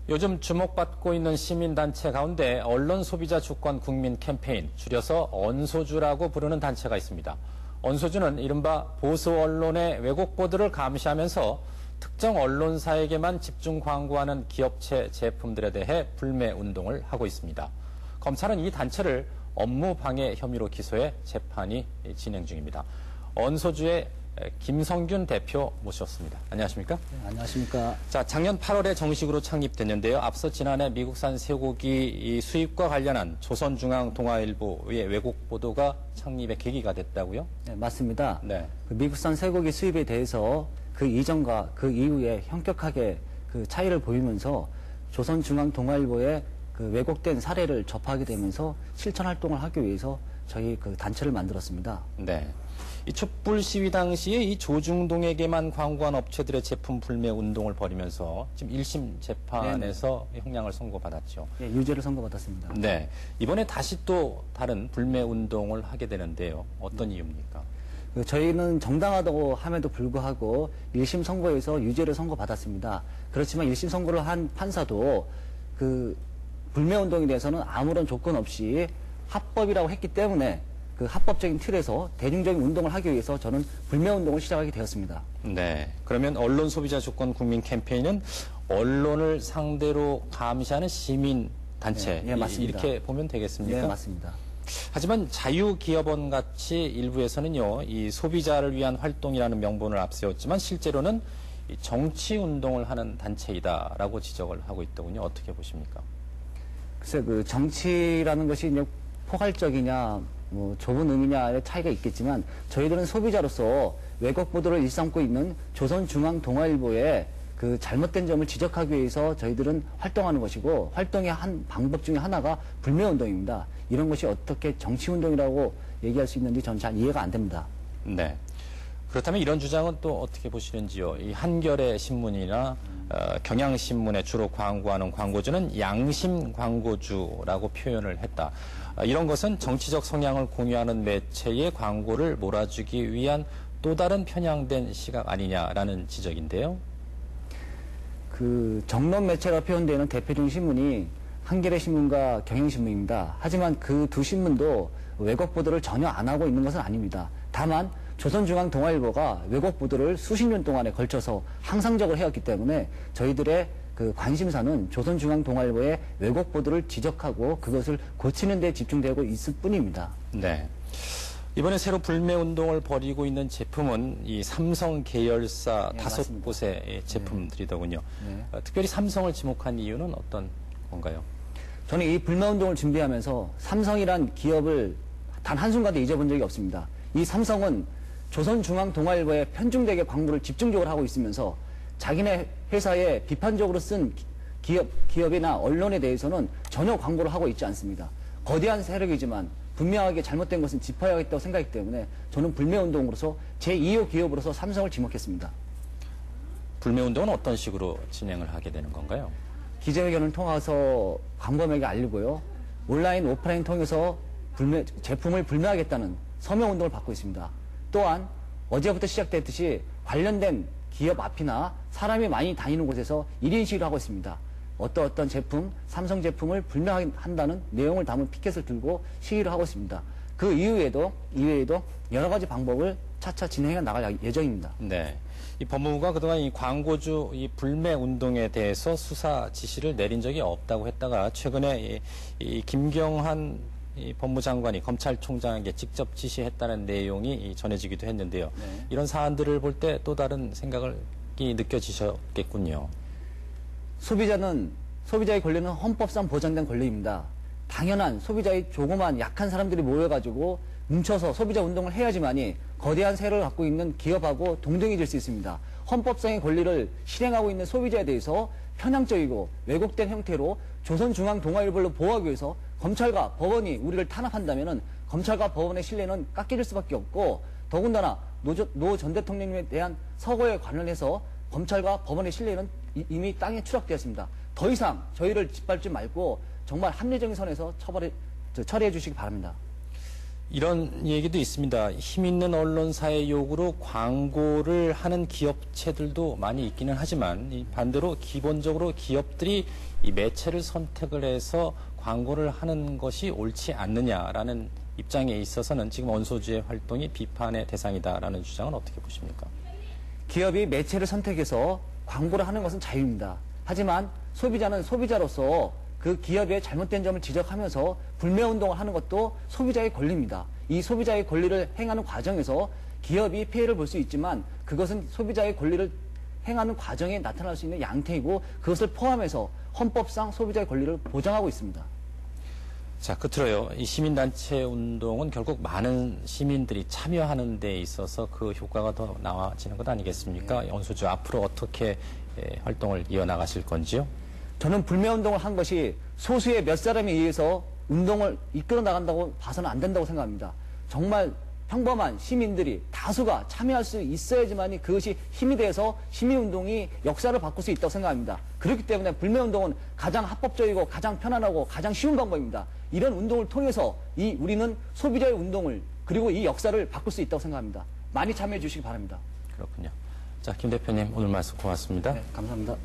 요즘 주목받고 있는 시민단체 가운데 언론 소비자 주권 국민 캠페인, 줄여서 언소주라고 부르는 단체가 있습니다. 언소주는 이른바 보수 언론의 왜곡 보도를 감시하면서 특정 언론사에게만 집중 광고하는 기업체 제품들에 대해 불매 운동을 하고 있습니다. 검찰은 이 단체를 업무 방해 혐의로 기소해 재판이 진행 중입니다. 언소주의 김성균 대표 모셨습니다. 안녕하십니까? 네, 안녕하십니까? 자, 작년 8월에 정식으로 창립됐는데요. 앞서 지난해 미국산 쇠고기 수입과 관련한 조선중앙동아일보의 왜곡 보도가 창립의 계기가 됐다고요? 네, 맞습니다. 네. 그 미국산 쇠고기 수입에 대해서 그 이전과 그 이후에 현격하게 그 차이를 보이면서 조선중앙동아일보의 그 왜곡된 사례를 접하게 되면서 실천 활동을 하기 위해서 저희 그 단체를 만들었습니다. 네. 이 촛불 시위 당시에 이 조중동에게만 광고한 업체들의 제품 불매 운동을 벌이면서 지금 1심 재판에서 형량을 선고받았죠. 네, 유죄를 선고받았습니다. 네. 이번에 다시 또 다른 불매 운동을 하게 되는데요. 어떤 이유입니까? 저희는 정당하다고 함에도 불구하고 1심 선고에서 유죄를 선고받았습니다. 그렇지만 1심 선고를 한 판사도 그 불매 운동에 대해서는 아무런 조건 없이 합법이라고 했기 때문에 그 합법적인 틀에서 대중적인 운동을 하기 위해서 저는 불매 운동을 시작하게 되었습니다. 네. 그러면 언론 소비자 주권 국민 캠페인은 언론을 상대로 감시하는 시민 단체 네, 맞습니다. 이렇게 보면 되겠습니까? 네, 맞습니다. 하지만 자유기업원 같이 일부에서는요, 이 소비자를 위한 활동이라는 명분을 앞세웠지만 실제로는 이 정치 운동을 하는 단체이다라고 지적을 하고 있더군요. 어떻게 보십니까? 글쎄, 그 정치라는 것이 이제 포괄적이냐, 뭐 좁은 의미냐의 차이가 있겠지만 저희들은 소비자로서 왜곡 보도를 일삼고 있는 조선중앙동아일보의 그 잘못된 점을 지적하기 위해서 저희들은 활동하는 것이고 활동의 한 방법 중에 하나가 불매 운동입니다. 이런 것이 어떻게 정치 운동이라고 얘기할 수 있는지 저는 잘 이해가 안 됩니다. 네. 그렇다면 이런 주장은 또 어떻게 보시는지요? 이 한겨레 신문이나 경향신문에 주로 광고하는 광고주는 양심 광고주라고 표현을 했다. 이런 것은 정치적 성향을 공유하는 매체의 광고를 몰아주기 위한 또 다른 편향된 시각 아니냐라는 지적인데요. 그 정론 매체라 표현되는 대표적인 신문이 한겨레 신문과 경향신문입니다. 하지만 그 두 신문도 왜곡 보도를 전혀 안 하고 있는 것은 아닙니다. 다만 조선중앙동아일보가 왜곡 보도를 수십 년 동안에 걸쳐서 항상적으로 해왔기 때문에 저희들의 그 관심사는 조선중앙동아일보의 왜곡 보도를 지적하고 그것을 고치는 데 집중되고 있을 뿐입니다. 네. 이번에 새로 불매 운동을 벌이고 있는 제품은 이 삼성 계열사 네, 5곳의 제품들이더군요. 네. 특별히 삼성을 지목한 이유는 어떤 건가요? 저는 이 불매 운동을 준비하면서 삼성이란 기업을 단 한순간도 잊어본 적이 없습니다. 이 삼성은 조선중앙동아일보에 편중되게 광고를 집중적으로 하고 있으면서 자기네 회사에 비판적으로 쓴 기업이나 언론에 대해서는 전혀 광고를 하고 있지 않습니다. 거대한 세력이지만 분명하게 잘못된 것은 짚어야겠다고 생각했기 때문에 저는 불매운동으로서 제2호 기업으로서 삼성을 지목했습니다. 불매운동은 어떤 식으로 진행을 하게 되는 건가요? 기자회견을 통해서 광범위하게 알리고요. 온라인, 오프라인 통해서 제품을 불매하겠다는 서명운동을 받고 있습니다. 또한 어제부터 시작됐듯이 관련된 기업 앞이나 사람이 많이 다니는 곳에서 1인 시위를 하고 있습니다. 어떤 제품, 삼성 제품을 불매한다는 내용을 담은 피켓을 들고 시위를 하고 있습니다. 그 이외에도 여러 가지 방법을 차차 진행해 나갈 예정입니다. 네. 이 법무부가 그동안 이 광고주 이 불매 운동에 대해서 수사 지시를 내린 적이 없다고 했다가 최근에 이 김경한 이 법무장관이 검찰총장에게 직접 지시했다는 내용이 전해지기도 했는데요. 네. 이런 사안들을 볼 때 또 다른 생각이 느껴지셨겠군요. 소비자의 권리는 헌법상 보장된 권리입니다. 당연한 소비자의 조그만 약한 사람들이 모여가지고 뭉쳐서 소비자 운동을 해야지만이 거대한 세력을 갖고 있는 기업하고 동등해질 수 있습니다. 헌법상의 권리를 실행하고 있는 소비자에 대해서 편향적이고 왜곡된 형태로 조선중앙동아일보를 보호하기 위해서 검찰과 법원이 우리를 탄압한다면은 검찰과 법원의 신뢰는 깎여질 수밖에 없고 더군다나 노 전 대통령님에 대한 서거에 관련해서 검찰과 법원의 신뢰는 이미 땅에 추락되었습니다. 더 이상 저희를 짓밟지 말고 정말 합리적인 선에서 처리해 주시기 바랍니다. 이런 얘기도 있습니다. 힘 있는 언론사의 요구로 광고를 하는 기업체들도 많이 있기는 하지만 반대로 기본적으로 기업들이 이 매체를 선택을 해서 광고를 하는 것이 옳지 않느냐라는 입장에 있어서는 지금 언소주의 활동이 비판의 대상이다라는 주장은 어떻게 보십니까? 기업이 매체를 선택해서 광고를 하는 것은 자유입니다. 하지만 소비자는 소비자로서 그 기업의 잘못된 점을 지적하면서 불매운동을 하는 것도 소비자의 권리입니다. 이 소비자의 권리를 행하는 과정에서 기업이 피해를 볼 수 있지만 그것은 소비자의 권리를 행하는 과정에 나타날 수 있는 양태이고 그것을 포함해서 헌법상 소비자의 권리를 보장하고 있습니다. 자, 끝으로요. 이 시민단체 운동은 결국 많은 시민들이 참여하는 데 있어서 그 효과가 더 나아지는 것 아니겠습니까? 언소주 앞으로 어떻게 활동을 이어나가실 건지요? 저는 불매운동을 한 것이 소수의 몇 사람에 의해서 운동을 이끌어 나간다고 봐서는 안 된다고 생각합니다. 정말 평범한 시민들이 다수가 참여할 수 있어야지만이 그것이 힘이 돼서 시민운동이 역사를 바꿀 수 있다고 생각합니다. 그렇기 때문에 불매운동은 가장 합법적이고 가장 편안하고 가장 쉬운 방법입니다. 이런 운동을 통해서 우리는 소비자의 운동을 그리고 이 역사를 바꿀 수 있다고 생각합니다. 많이 참여해 주시기 바랍니다. 그렇군요. 자, 김 대표님 오늘 말씀 고맙습니다. 네, 감사합니다.